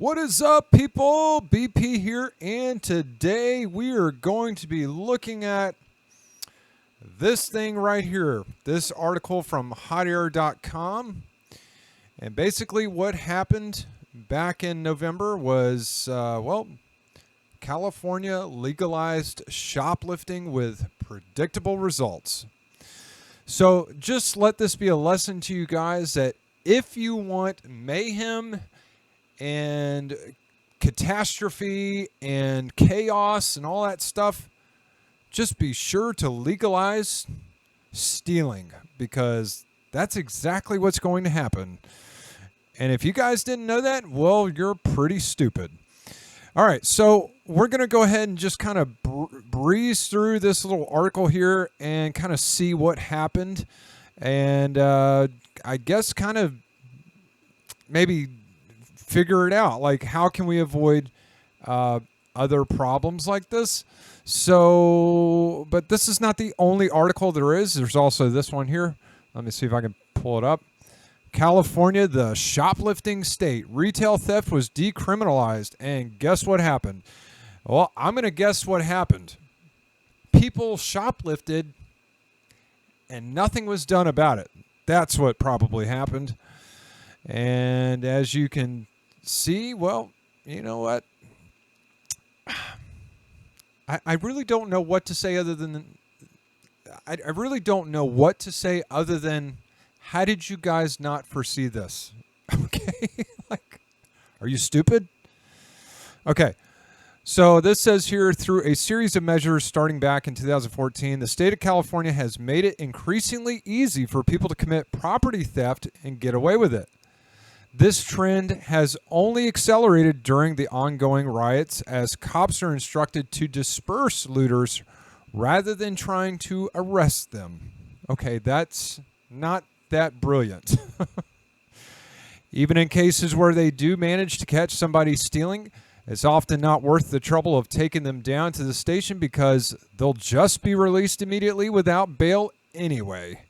What is up, people? BP here, and today we are going to be looking at this thing right here, this article from hotair.com. And basically what happened back in November was, California legalized shoplifting with predictable results. So just let this be a lesson to you guys that if you want mayhem and catastrophe and chaos and all that stuff, just be sure to legalize stealing, because that's exactly what's going to happen. And if you guys didn't know that, well, you're pretty stupid. All right, so we're going to go ahead and just kind of breeze through this little article here and kind of see what happened. And I guess kind of maybe figure it out. Like, how can we avoid other problems like this? So, but this is not the only article there is. There's also this one here. Let me see if I can pull it up. California, the shoplifting state. Retail theft was decriminalized. And guess what happened? Well, I'm going to guess what happened. People shoplifted and nothing was done about it. That's what probably happened. And as you can see, well, you know what? I really don't know what to say other than... I really don't know what to say other than, how did you guys not foresee this? Okay? Like, are you stupid? Okay. So this says here, through a series of measures starting back in 2014, the state of California has made it increasingly easy for people to commit property theft and get away with it. This trend has only accelerated during the ongoing riots, as cops are instructed to disperse looters rather than trying to arrest them. Okay, that's not that brilliant. Even in cases where they do manage to catch somebody stealing, it's often not worth the trouble of taking them down to the station, because they'll just be released immediately without bail anyway.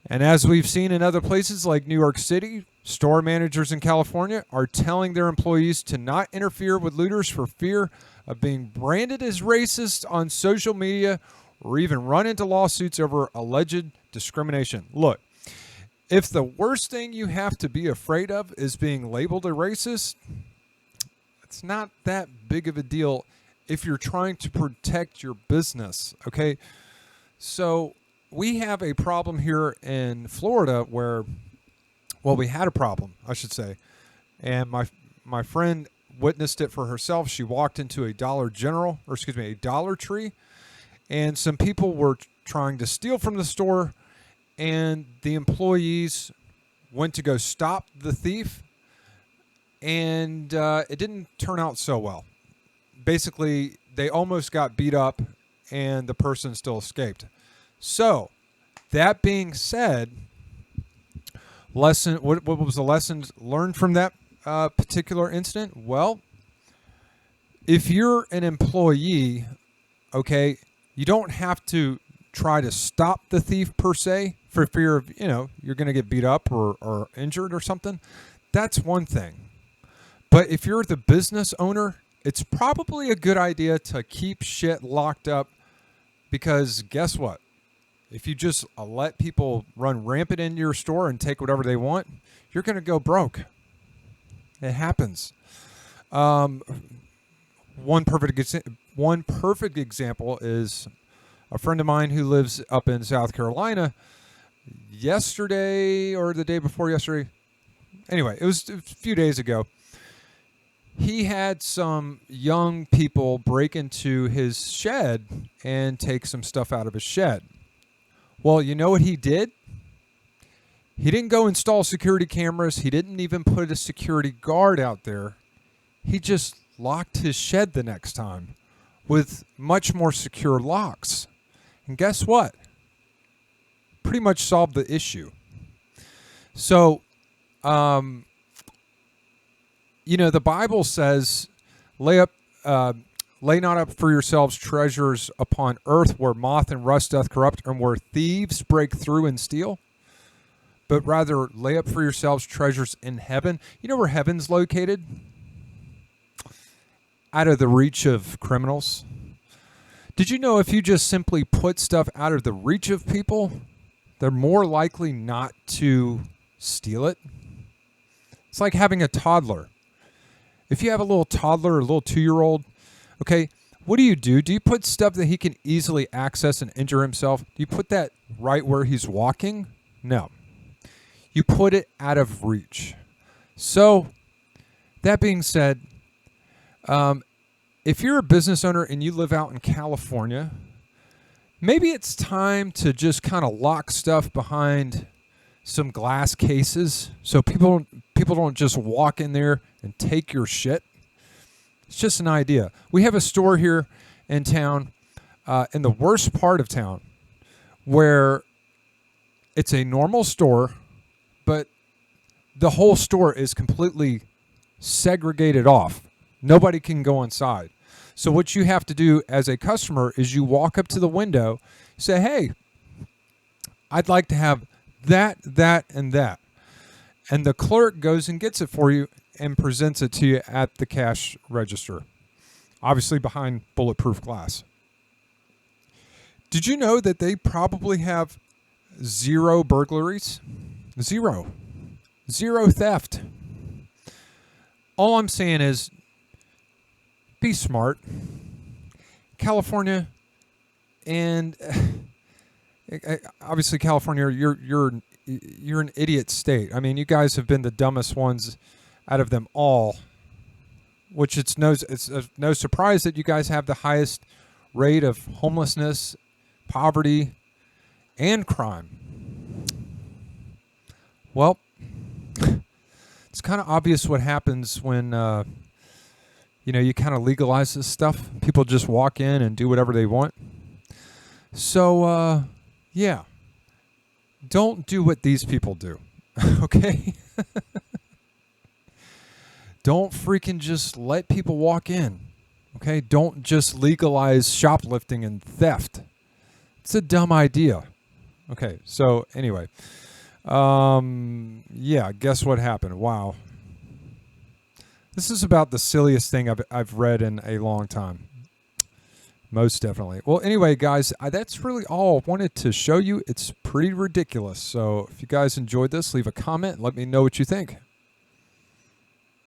And as we've seen in other places like New York City, store managers in California are telling their employees to not interfere with looters for fear of being branded as racist on social media or even run into lawsuits over alleged discrimination. Look, if the worst thing you have to be afraid of is being labeled a racist, it's not that big of a deal if you're trying to protect your business, okay? So we have a problem here in Florida where, well, we had a problem, I should say. And my friend witnessed it for herself. She walked into a Dollar Tree, and some people were trying to steal from the store, and the employees went to go stop the thief, and it didn't turn out so well. Basically, they almost got beat up, and the person still escaped. So, that being said, what was the lesson learned from that particular incident? Well, if you're an employee, okay, you don't have to try to stop the thief per se for fear of, you're going to get beat up or injured or something. That's one thing. But if you're the business owner, it's probably a good idea to keep shit locked up, because guess what? If you just let people run rampant in your store and take whatever they want, you're going to go broke. It happens. One perfect example is a friend of mine who lives up in South Carolina. Yesterday or the day before yesterday, anyway, it was a few days ago, he had some young people break into his shed and take some stuff out of his shed. Well, you know what he did? He didn't go install security cameras. He didn't even put a security guard out there. He just locked his shed the next time with much more secure locks. And guess what? Pretty much solved the issue. So, the Bible says, lay not up for yourselves treasures upon earth, where moth and rust doth corrupt, and where thieves break through and steal. but rather lay up for yourselves treasures in heaven. You know where heaven's located? out of the reach of criminals? Did you know if you just simply put stuff out of the reach of people, they're more likely not to steal it? It's like having a toddler. If you have a little toddler or a little 2-year-old, okay, what do? Do you put stuff that he can easily access and injure himself? Do you put that right where he's walking? No. You put it out of reach. So, that being said, if you're a business owner and you live out in California, maybe it's time to just kind of lock stuff behind some glass cases so people don't just walk in there and take your shit. It's just an idea. We have a store here in town, in the worst part of town, where it's a normal store, but the whole store is completely segregated off. Nobody can go inside. So what you have to do as a customer is you walk up to the window, say, hey, I'd like to have that, and that. And the clerk goes and gets it for you and presents it to you at the cash register, obviously behind bulletproof glass. Did you know that they probably have 0 burglaries? 0 theft. All I'm saying is be smart. California, and obviously California, you're an idiot state. I mean, you guys have been the dumbest ones out of them all, which it's no surprise that you guys have the highest rate of homelessness, poverty, and crime. Well, it's kind of obvious what happens when you kind of legalize this stuff. People just walk in and do whatever they want. So, yeah. Don't do what these people do, okay? Don't freaking just let people walk in, okay? Don't just legalize shoplifting and theft. It's a dumb idea. Okay, so anyway. Yeah, guess what happened? Wow. This is about the silliest thing I've read in a long time. Most definitely. Well, anyway, guys, that's really all I wanted to show you. It's pretty ridiculous. So if you guys enjoyed this, leave a comment and let me know what you think.